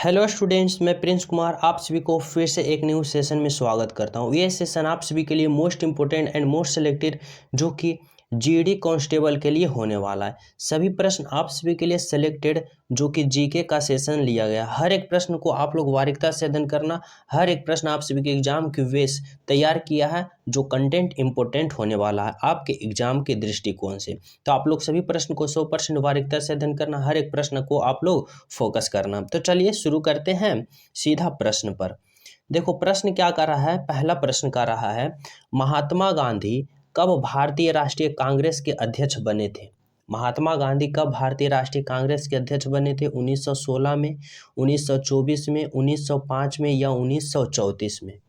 Hello students, मैं Prince Kumar आप सभी को फिर से एक न्यू सेशन में स्वागत करता हूँ। ये सेशन आप सभी के लिए most important and most selected जो कि जीडी कांस्टेबल के लिए होने वाला है। सभी प्रश्न आप सभी के लिए सेलेक्टेड जो कि जीके का सेशन लिया गया। हर एक प्रश्न को आप लोग बारीकता से अध्ययन करना। हर एक प्रश्न आप सभी के एग्जाम के बेस तैयार किया है जो कंटेंट इंपॉर्टेंट होने वाला है आपके एग्जाम के दृष्टिकोण से। तो आप लोग सभी प्रश्न को 100% बारीकता से अध्ययन करना। हर एक प्रश्न को आप लोग फोकस करना। तो चलिए शुरू करते हैं सीधा प्रश्न पर। देखो प्रश्न क्या कर रहा है। पहला प्रश्न कर रहा है, महात्मा गांधी कब भारतीय राष्ट्रीय कांग्रेस के अध्यक्ष बने थे। महात्मा गांधी कब भारतीय राष्ट्रीय कांग्रेस के अध्यक्ष बने थे। 1916 में, 1924 में, 1905 में या 1934 में।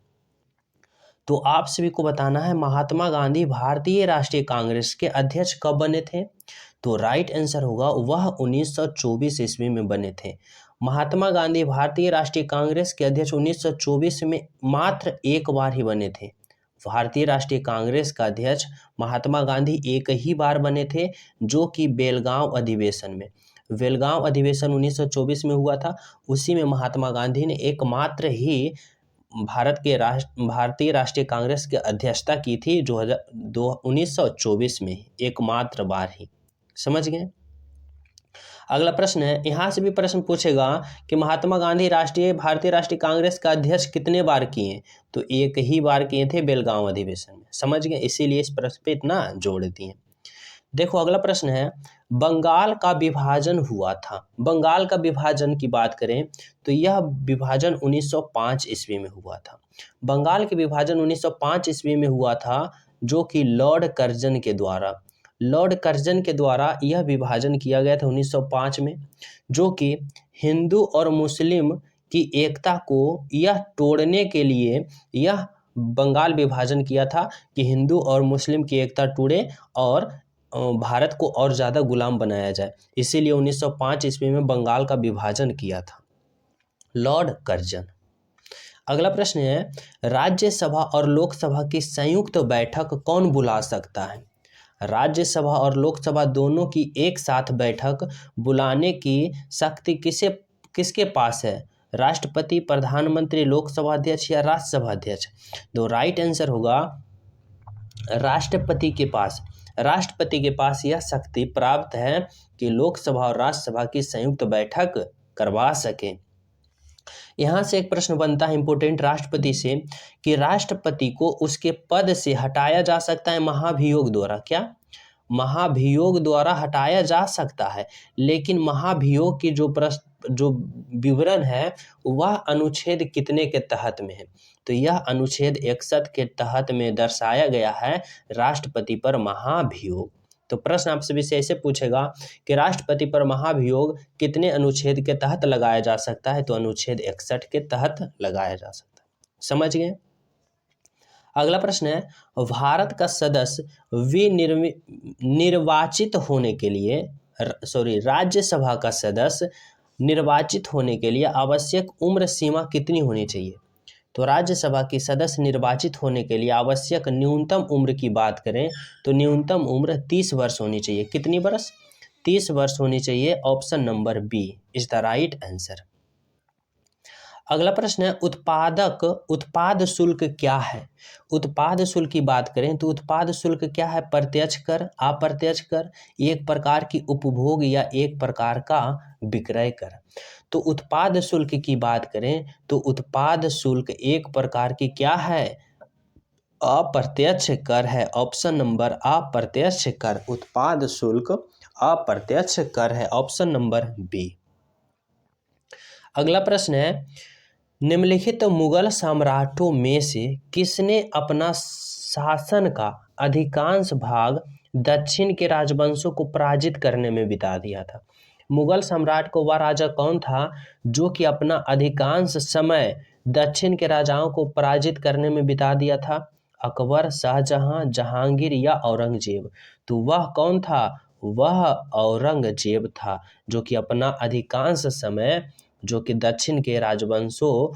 तो आप सभी को बताना है महात्मा गांधी भारतीय राष्ट्रीय कांग्रेस के अध्यक्ष कब बने थे। तो राइट आंसर होगा वह 1924 ईस्वी में बने थे। महात्मा गांधी भारतीय राष्ट्रीय कांग्रेस के अध्यक्ष 1924 में मात्र एक बार ही बने थे। भारतीय राष्ट्रीय कांग्रेस का अध्यक्ष महात्मा गांधी एक ही बार बने थे, जो कि बेलगांव अधिवेशन में। बेलगांव अधिवेशन 1924 में हुआ था। उसी में महात्मा गांधी ने एकमात्र ही भारतीय राष्ट्रीय कांग्रेस की अध्यक्षता की थी 1924 में, एकमात्र बार ही। समझ गए। अगला प्रश्न है, यहाँ से भी प्रश्न पूछेगा कि महात्मा गांधी भारतीय राष्ट्रीय कांग्रेस का अध्यक्ष कितने बार किए। तो एक ही बार किए थे, बेलगांव अधिवेशन में। समझ गए, इसीलिए इस प्रश्न पे इतना जोड़ दिए। देखो अगला प्रश्न है, बंगाल का विभाजन हुआ था। बंगाल का विभाजन की बात करें तो यह विभाजन 1905 ईस्वी में हुआ था। बंगाल के विभाजन 1905 ईस्वी में हुआ था, जो कि लॉर्ड कर्जन के द्वारा यह विभाजन किया गया था 1905 में, जो कि हिंदू और मुस्लिम की एकता को यह तोड़ने के लिए यह बंगाल विभाजन किया था कि हिंदू और मुस्लिम की एकता टूटे और भारत को और ज़्यादा गुलाम बनाया जाए। इसीलिए 1905 ईस्वी में बंगाल का विभाजन किया था लॉर्ड कर्जन। अगला प्रश्न है, राज्यसभा और लोकसभा की संयुक्त बैठक कौन बुला सकता है। राज्यसभा और लोकसभा दोनों की एक साथ बैठक बुलाने की शक्ति किसके पास है। राष्ट्रपति, प्रधानमंत्री, लोकसभा अध्यक्ष या राज्यसभा अध्यक्ष। तो राइट आंसर होगा राष्ट्रपति के पास। राष्ट्रपति के पास यह शक्ति प्राप्त है कि लोकसभा और राज्यसभा की संयुक्त बैठक करवा सके। यहाँ से एक प्रश्न बनता है इंपोर्टेंट राष्ट्रपति से कि राष्ट्रपति को उसके पद से हटाया जा सकता है महाभियोग द्वारा। क्या महाभियोग द्वारा हटाया जा सकता है, लेकिन महाभियोग की जो विवरण है वह अनुच्छेद कितने के तहत में है। तो यह अनुच्छेद 61 के तहत में दर्शाया गया है राष्ट्रपति पर महाभियोग। तो प्रश्न आप सभी से ऐसे पूछेगा कि राष्ट्रपति पर महाभियोग कितने अनुच्छेद के तहत लगाया जा सकता है। तो अनुच्छेद 61 के तहत लगाया जा सकता है। समझ गए। अगला प्रश्न है, भारत का सदस्य निर्वाचित होने के लिए राज्यसभा का सदस्य निर्वाचित होने के लिए आवश्यक उम्र सीमा कितनी होनी चाहिए। तो राज्यसभा की सदस्य निर्वाचित होने के लिए आवश्यक न्यूनतम उम्र की बात करें तो न्यूनतम उम्र 30 वर्ष होनी चाहिए। कितनी वर्ष? 30 वर्ष होनी चाहिए। Option number B is the right answer. अगला प्रश्न है, उत्पाद शुल्क क्या है। उत्पाद शुल्क की बात करें तो उत्पाद शुल्क क्या है। प्रत्यक्ष कर, अप्रत्यक्ष कर, एक प्रकार की उपभोग या एक प्रकार का विक्रय कर। तो उत्पाद शुल्क की बात करें तो उत्पाद शुल्क एक प्रकार की क्या है, अप्रत्यक्ष कर है। ऑप्शन नंबर अप्रत्यक्ष कर। उत्पाद शुल्क अप्रत्यक्ष कर है। Option number B. अगला प्रश्न है, निम्नलिखित मुगल सम्राटों में से किसने अपना शासन का अधिकांश भाग दक्षिण के राजवंशों को पराजित करने में बिता दिया था। मुगल सम्राट को वह राजा कौन था जो कि अपना अधिकांश समय दक्षिण के राजाओं को पराजित करने में बिता दिया था। अकबर, शाहजहां, जहांगीर या औरंगजेब। तो वह कौन था? वह औरंगजेब था, जो कि अपना अधिकांश समय जो कि दक्षिण के राजवंशों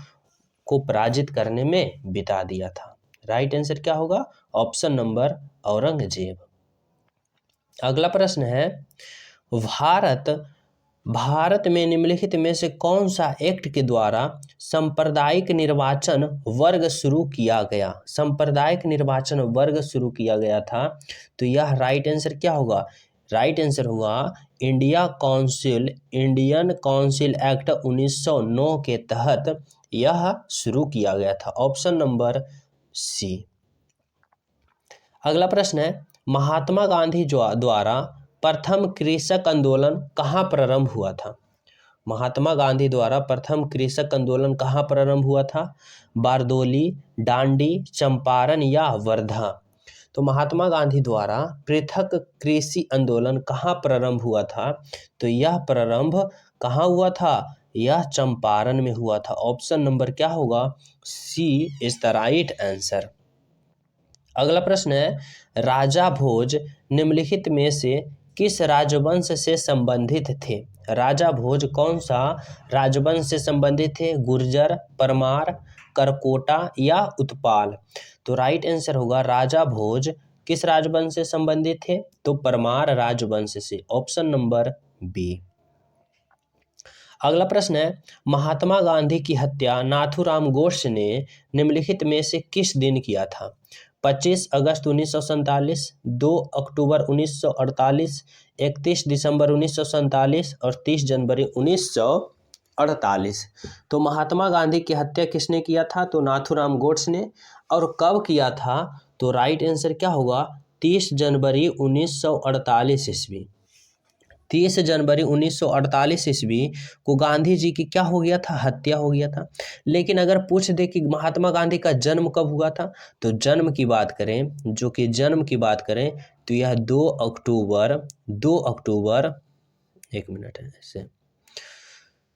को पराजित करने में बिता दिया था। राइट आंसर क्या होगा? Option number Aurangzeb. अगला प्रश्न है, भारत भारत में निम्नलिखित में से कौन सा एक्ट के द्वारा सांप्रदायिक निर्वाचन वर्ग शुरू किया गया? सांप्रदायिक निर्वाचन वर्ग शुरू किया गया था, तो यह राइट आंसर क्या होगा? राइट आंसर होगा इंडियन काउंसिल एक्ट 1909 के तहत यह शुरू किया गया था। Option number C. अगला प्रश्न है, महात्मा गांधी द्वारा प्रथम कृषक आंदोलन कहाँ प्रारंभ हुआ था? महात्मा गांधी द्वारा प्रथम कृषक आंदोलन कहाँ प्रारंभ हुआ था? बारदोली, डांडी, चंपारण या वर्धा? तो महात्मा गांधी द्वारा पृथक कृषि आंदोलन कहाँ प्रारंभ हुआ था? तो यह प्रारंभ कहाँ हुआ था? यह चंपारण में हुआ था। ऑप्शन नंबर क्या होगा? सी इज द राइट आंसर। अगला प्रश्न है, राजा भोज निम्नलिखित में से किस राजवंश से संबंधित थे? राजा भोज कौन सा राजवंश से संबंधित थे? गुर्जर, परमार, करकोटा या उत्पाल? तो राइट आंसर होगा राजा भोज किस राजवंश से संबंधित थे? तो परमार राजवंश से। Option number B. अगला प्रश्न है, महात्मा गांधी की हत्या नाथूराम गोडसे ने निम्नलिखित में से किस दिन किया था? 25 अगस्त 1947, 2 अक्टूबर 1948, 31 दिसंबर 1947 और 30 जनवरी 1948। तो महात्मा गांधी की हत्या किसने किया था? तो नाथूराम गोडसे ने। और कब किया था? तो राइट आंसर क्या होगा? 30 जनवरी 1948 ईस्वी। 30 जनवरी 1948 ईस्वी को गांधी जी की क्या हो गया था? हत्या हो गया था। लेकिन अगर पूछ दे कि महात्मा गांधी का जन्म कब हुआ था, तो जन्म की बात करें तो यह 2 अक्टूबर एक मिनट है ऐसे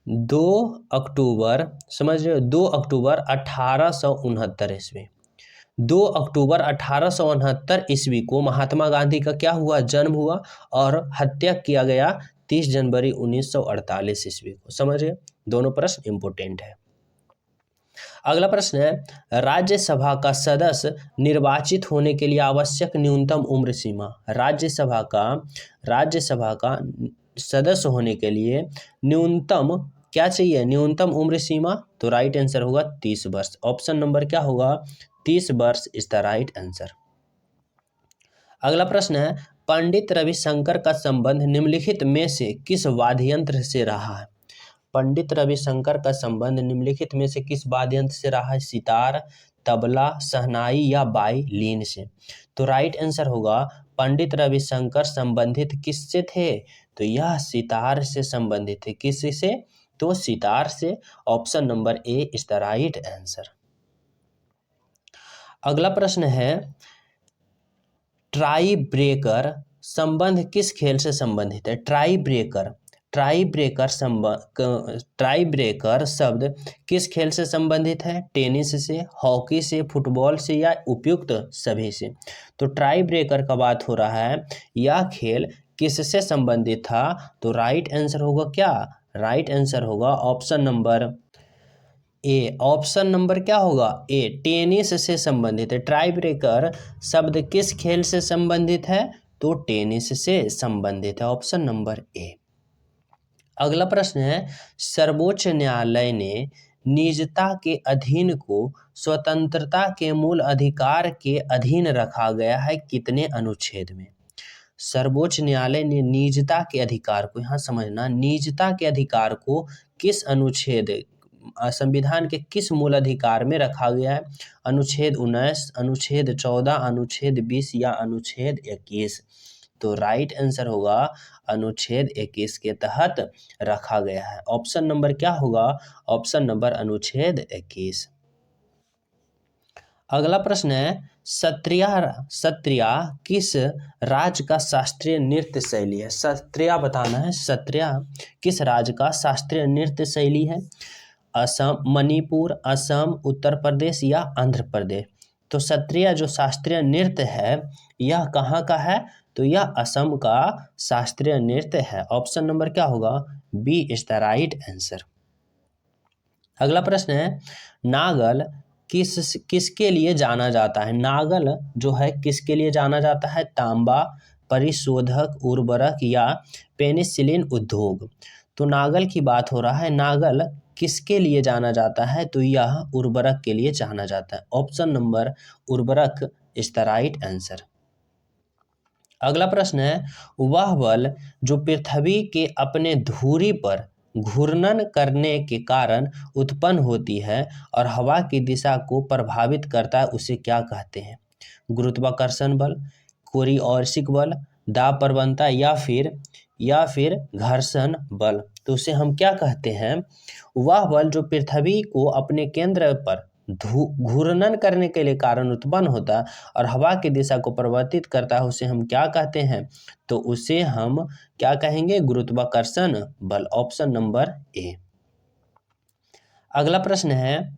2 अक्टूबर, समझ रहे हो, 2 अक्टूबर 1869 ईस्वी। 2 अक्टूबर 1869 ईस्वी को महात्मा गांधी का क्या हुआ? जन्म हुआ और हत्या किया गया 30 जनवरी 1948 ईस्वी को। समझ रहे? दोनों प्रश्न इंपोर्टेंट है। अगला प्रश्न है, राज्यसभा का सदस्य निर्वाचित होने के लिए आवश्यक न्यूनतम उम्र सीमा? राज्यसभा का सदस्य होने के लिए न्यूनतम क्या चाहिए? न्यूनतम उम्र सीमा? तो राइट आंसर होगा 30 वर्ष। ऑप्शन नंबर क्या होगा? 30 वर्ष इज द राइट आंसर। अगला प्रश्न है, पंडित रविशंकर का संबंध निम्नलिखित में से किस वाद्य यंत्र से रहा है? पंडित रविशंकर का संबंध निम्नलिखित में से किस वाद्य यंत्र से रहा है? सितार, तबला, शहनाई या वायलिन से? तो राइट आंसर होगा पंडित रविशंकर संबंधित किससे थे? तो यह सितार से संबंधित थे। किससे? तो सितार से। Option number A is the right answer. अगला प्रश्न है, ट्राई ब्रेकर संबंध किस खेल से संबंधित है? ट्राई ब्रेकर शब्द किस खेल से संबंधित है? टेनिस से, हॉकी से, फुटबॉल से या उपयुक्त सभी से? तो ट्राई ब्रेकर का बात हो रहा है, यह खेल किससे संबंधित था? तो राइट आंसर होगा क्या? राइट आंसर होगा ऑप्शन नंबर ए। ऑप्शन नंबर क्या होगा? ए, टेनिस से संबंधित है। ट्राई ब्रेकर शब्द किस खेल से संबंधित है? तो टेनिस से संबंधित है। ऑप्शन नंबर ए। अगला प्रश्न है, सर्वोच्च न्यायालय ने निजता के अधीन को स्वतंत्रता के मूल अधिकार के अधीन रखा गया है कितने अनुच्छेद में? सर्वोच्च न्यायालय ने निजता के अधिकार को, यहाँ समझना, निजता के अधिकार को किस अनुच्छेद, संविधान के किस मूल अधिकार में रखा गया है? अनुच्छेद 19, अनुच्छेद 14, अनुच्छेद 20 या अनुच्छेद 21? तो राइट आंसर होगा अनुच्छेद 21 के तहत रखा गया है। ऑप्शन नंबर क्या होगा? ऑप्शन नंबर अनुच्छेद 21। अगला प्रश्न है, सत्रिया किस राज्य का शास्त्रीय नृत्य शैली है? सत्रिया बताना है। सत्रिया किस राज्य का शास्त्रीय नृत्य शैली है? असम, मणिपुर, असम, उत्तर प्रदेश या आंध्र प्रदेश? तो सत्रिया जो शास्त्रीय नृत्य है यह कहाँ का है? तो यह असम का शास्त्रीय नृत्य है। ऑप्शन नंबर क्या होगा? B is the right answer. अगला प्रश्न है, नागल किसके लिए जाना जाता है? नागल जो है किसके लिए जाना जाता है? तांबा, परिशोधक, उर्वरक या पेनिसिलिन उद्योग? तो नागल की बात हो रहा है। नागल किसके लिए जाना जाता है? तो यह उर्वरक के लिए जाना जाता है। ऑप्शन नंबर उर्वरक इज द राइट आंसर। अगला प्रश्न है, वह बल जो पृथ्वी के अपने धुरी पर घूर्णन करने के कारण उत्पन्न होती है और हवा की दिशा को प्रभावित करता है, उसे क्या कहते हैं? गुरुत्वाकर्षण बल, कोरियोलिस बल, दाब प्रवणता या फिर घर्षण बल। तो उसे हम क्या कहते हैं? वह बल जो पृथ्वी को अपने केंद्र पर घूर्णन करने के लिए कारण उत्पन्न होता है और हवा की दिशा को परिवर्तित करता है, उसे हम क्या कहते हैं? तो उसे हम क्या कहेंगे? गुरुत्वाकर्षण बल। ऑप्शन नंबर ए। अगला प्रश्न है,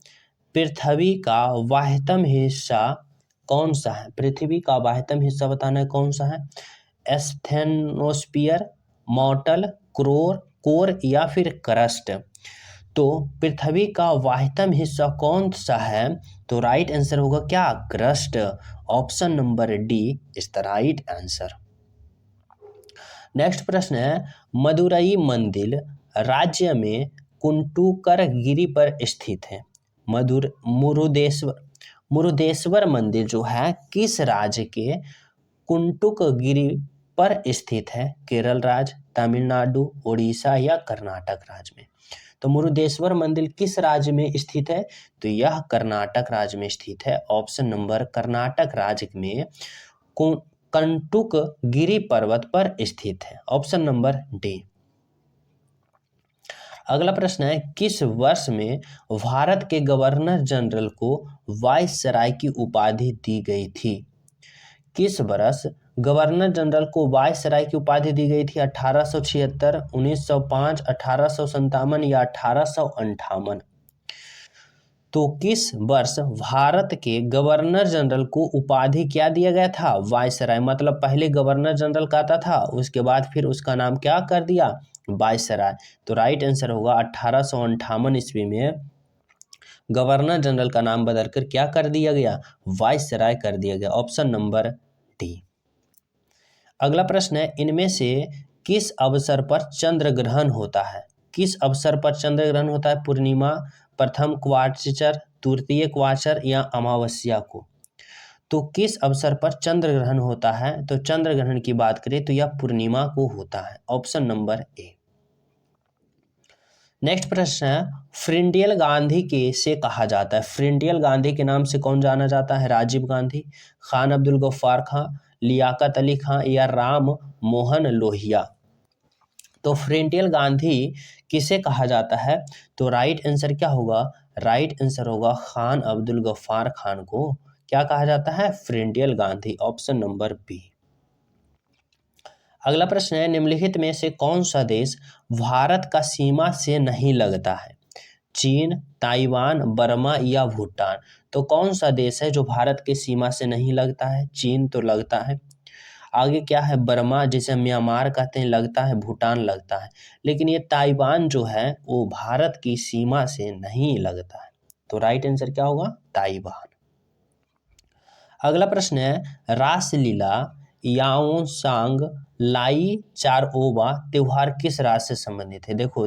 पृथ्वी का वाह्यतम हिस्सा कौन सा है? पृथ्वी का वाह्यतम हिस्सा बताना है, कौन सा है? एस्थेनोस्फीयर, मॉटल, कोर या फिर क्रस्ट। तो पृथ्वी का वाह्यतम हिस्सा कौन सा है? तो राइट आंसर होगा क्या? Crust. Option number D is the right answer. Next प्रश्न है, मदुरई मंदिर राज्य में कुंटूकर गिरी पर स्थित है। मुरुदेश्वर मंदिर जो है किस राज्य के कुंटुक गिरी पर स्थित है? केरल राज्य, तमिलनाडु, उड़ीसा या कर्नाटक राज्य में? तो मुरुदेश्वर मंदिर किस राज्य में स्थित है? तो यह कर्नाटक राज्य में स्थित है। ऑप्शन नंबर कर्नाटक राज्य में कंटुक गिरी पर्वत पर स्थित है। Option number D. अगला प्रश्न है, किस वर्ष में भारत के गवर्नर जनरल को वायसराय की उपाधि दी गई थी? किस वर्ष गवर्नर जनरल को वायसराय की उपाधि दी गई थी? 1876, 1905, 1857 या 1858? तो किस वर्ष भारत के गवर्नर जनरल को उपाधि क्या दिया गया था? वायसराय। मतलब पहले गवर्नर जनरल कहता था, उसके बाद फिर उसका नाम क्या कर दिया? वायसराय। तो राइट आंसर होगा 1858 ईस्वी में गवर्नर जनरल का नाम बदलकर क्या कर दिया गया? वायसराय कर दिया गया। Option number D. अगला प्रश्न है, इनमें से किस अवसर पर चंद्र ग्रहण होता है? किस अवसर पर चंद्र ग्रहण होता है? पूर्णिमा, प्रथम क्वार्टर, तृतीय क्वार्टर या अमावस्या को? तो किस अवसर पर चंद्र ग्रहण होता है? तो चंद्र ग्रहण की बात करें तो यह पूर्णिमा को होता है। ऑप्शन नंबर ए। नेक्स्ट प्रश्न है, फ्रिंडियल गांधी के से कहा जाता है? फ्रिंडियल गांधी के नाम से कौन जाना जाता है? राजीव गांधी, खान अब्दुल गफ्फार खान, लियाकत अली खान या राम मोहन लोहिया? तो फ्रिंडियल गांधी किसे कहा जाता है? तो राइट आंसर क्या होगा? राइट आंसर होगा खान अब्दुल गफ्फार खान को क्या कहा जाता है? फ्रिंडियल गांधी। Option number B. अगला प्रश्न है, निम्नलिखित में से कौन सा देश भारत का सीमा से नहीं लगता है? चीन, ताइवान, बर्मा या भूटान? तो कौन सा देश है जो भारत के सीमा से नहीं लगता है? चीन तो लगता है, आगे क्या है? बर्मा जिसे म्यांमार कहते हैं लगता है, भूटान लगता है, लेकिन ये ताइवान जो है वो भारत की सीमा से नहीं लगता है। तो राइट आंसर क्या होगा? ताइवान। अगला प्रश्न है, रासलीला याओसांग लाई चारओबा त्योहार किस राज्य से संबंधित है? देखो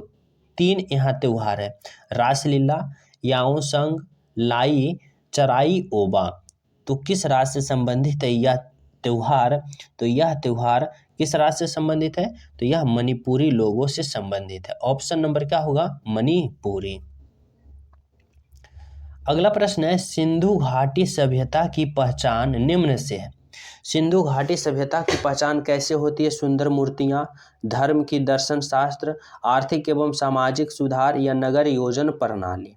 3 यहाँ त्योहार है, रासलीला, याओसांग, लाई चराई ओबा। तो किस राज्य से संबंधित है यह त्योहार? तो यह त्योहार किस राज्य से संबंधित है? तो यह मणिपुरी लोगों से संबंधित है। ऑप्शन नंबर क्या होगा? मणिपुरी। अगला प्रश्न है, सिंधु घाटी सभ्यता की पहचान निम्न से है। सिंधु घाटी सभ्यता की पहचान कैसे होती है? सुंदर मूर्तियां, धर्म की दर्शन शास्त्र, आर्थिक एवं सामाजिक सुधार या नगर योजना प्रणाली?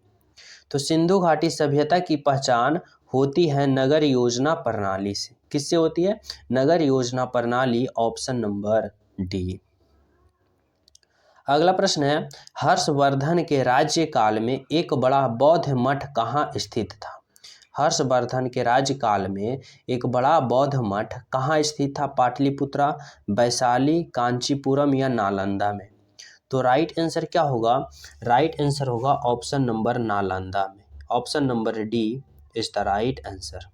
तो सिंधु घाटी सभ्यता की पहचान होती है नगर योजना प्रणाली से। किससे होती है? नगर योजना प्रणाली। Option number D. अगला प्रश्न है, हर्षवर्धन के राज्यकाल में एक बड़ा बौद्ध मठ कहाँ स्थित था? हर्षवर्धन के राज्यकाल में एक बड़ा बौद्ध मठ कहाँ स्थित था? पाटलिपुत्रा, वैशाली, कांचीपुरम या नालंदा में? तो राइट आंसर क्या होगा? राइट आंसर होगा ऑप्शन नंबर नालंदा में। Option number D is the right answer.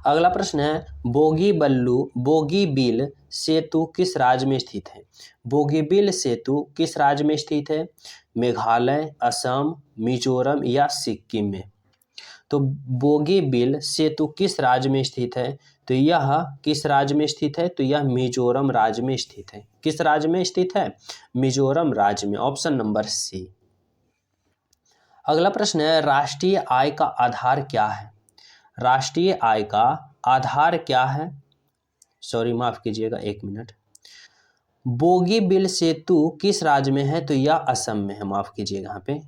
अगला प्रश्न है बोगीबील सेतु किस राज्य में स्थित है? बोगीबील सेतु किस राज्य में स्थित है? मेघालय, असम, मिजोरम या सिक्किम में? तो बोगीबील सेतु किस राज्य में स्थित है? तो यह किस राज्य में स्थित है? तो यह मिजोरम राज्य में स्थित है। किस राज्य में स्थित है? मिजोरम राज्य में। Option number C. अगला प्रश्न है राष्ट्रीय आय का आधार क्या है? राष्ट्रीय आय का आधार क्या है? सॉरी, माफ कीजिएगा, 1 मिनट। बोगीबील सेतु किस राज्य में है? तो यह असम में है। माफ कीजिएगा, यहाँ पे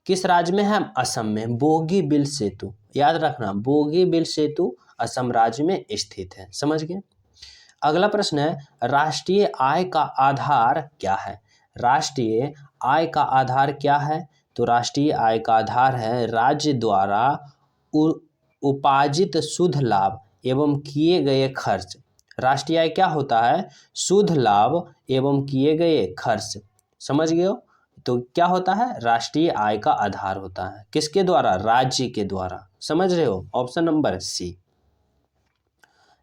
किस राज्य में है? असम में। बोगीबील सेतु याद रखना, बोगीबील सेतु असम राज्य में स्थित है। समझ गए? अगला प्रश्न है राष्ट्रीय आय का आधार क्या है? राष्ट्रीय आय का आधार क्या है? तो राष्ट्रीय आय का आधार है राज्य द्वारा उपार्जित शुद्ध लाभ एवं किए गए खर्च। राष्ट्रीय आय क्या होता है? शुद्ध लाभ एवं किए गए खर्च। समझ गए हो? तो क्या होता है? राष्ट्रीय आय का आधार होता है किसके द्वारा? राज्य के द्वारा। समझ रहे हो? ऑप्शन नंबर सी।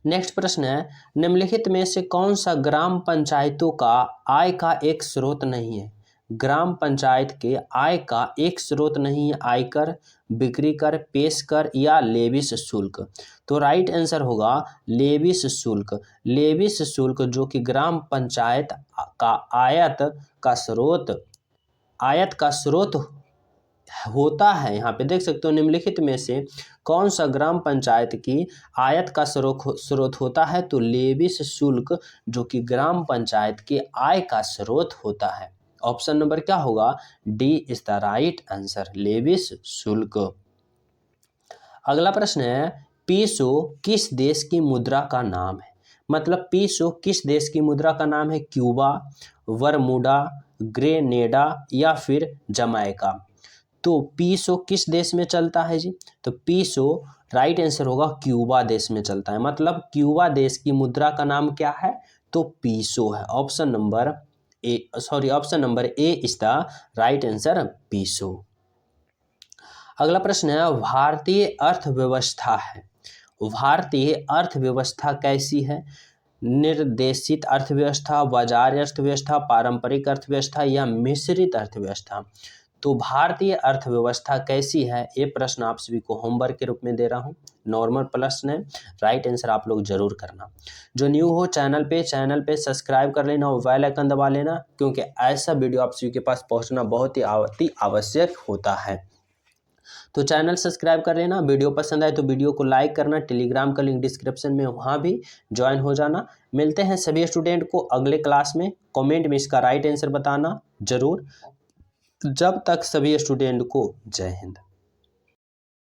नेक्स्ट प्रश्न है निम्नलिखित में से कौन सा ग्राम पंचायतों का आय का एक स्रोत नहीं है? ग्राम पंचायत के आय का एक स्रोत नहीं है। आयकर, बिक्री कर, पेश कर या लेविस शुल्क? तो राइट आंसर होगा लेविस शुल्क। लेविस शुल्क जो कि ग्राम पंचायत का आयत का स्रोत होता है। यहाँ पे देख सकते हो निम्नलिखित में से कौन सा ग्राम पंचायत की आयत का स्रोत होता है? तो लेविस शुल्क जो कि ग्राम पंचायत के आय का स्रोत होता है। ऑप्शन नंबर क्या होगा? D is the right answer, levies शुल्क। अगला प्रश्न है पीसो किस देश की मुद्रा का नाम है? मतलब पीसो किस देश की मुद्रा का नाम है? क्यूबा, बरमूडा, ग्रेनेडा या फिर जमैका? तो पीसो किस देश में चलता है जी? तो पीसो राइट आंसर होगा क्यूबा देश में चलता है। मतलब क्यूबा देश की मुद्रा का नाम क्या है? तो पीसो है। Option number A is the right answer, peso. अगला प्रश्न है भारतीय अर्थव्यवस्था है। भारतीय अर्थव्यवस्था कैसी है? निर्देशित अर्थव्यवस्था, बाजार अर्थव्यवस्था, पारंपरिक अर्थव्यवस्था या मिश्रित अर्थव्यवस्था? तो भारतीय अर्थव्यवस्था कैसी है? ये प्रश्न आप सभी को होमवर्क के रूप में दे रहा हूँ। नॉर्मल प्रश्न है, राइट आंसर आप लोग जरूर करना। जो न्यू हो चैनल पे सब्सक्राइब कर लेना और बेल आइकन दबा लेना, क्योंकि ऐसा वीडियो आप सभी के पास पहुँचना बहुत ही अति आवश्यक होता है। तो चैनल सब्सक्राइब कर लेना। वीडियो पसंद आए तो वीडियो को लाइक करना। टेलीग्राम का लिंक डिस्क्रिप्शन में, वहाँ भी ज्वाइन हो जाना। मिलते हैं सभी स्टूडेंट को अगले क्लास में। कमेंट में इसका राइट आंसर बताना जरूर। जब तक सभी स्टूडेंट को जय हिंद।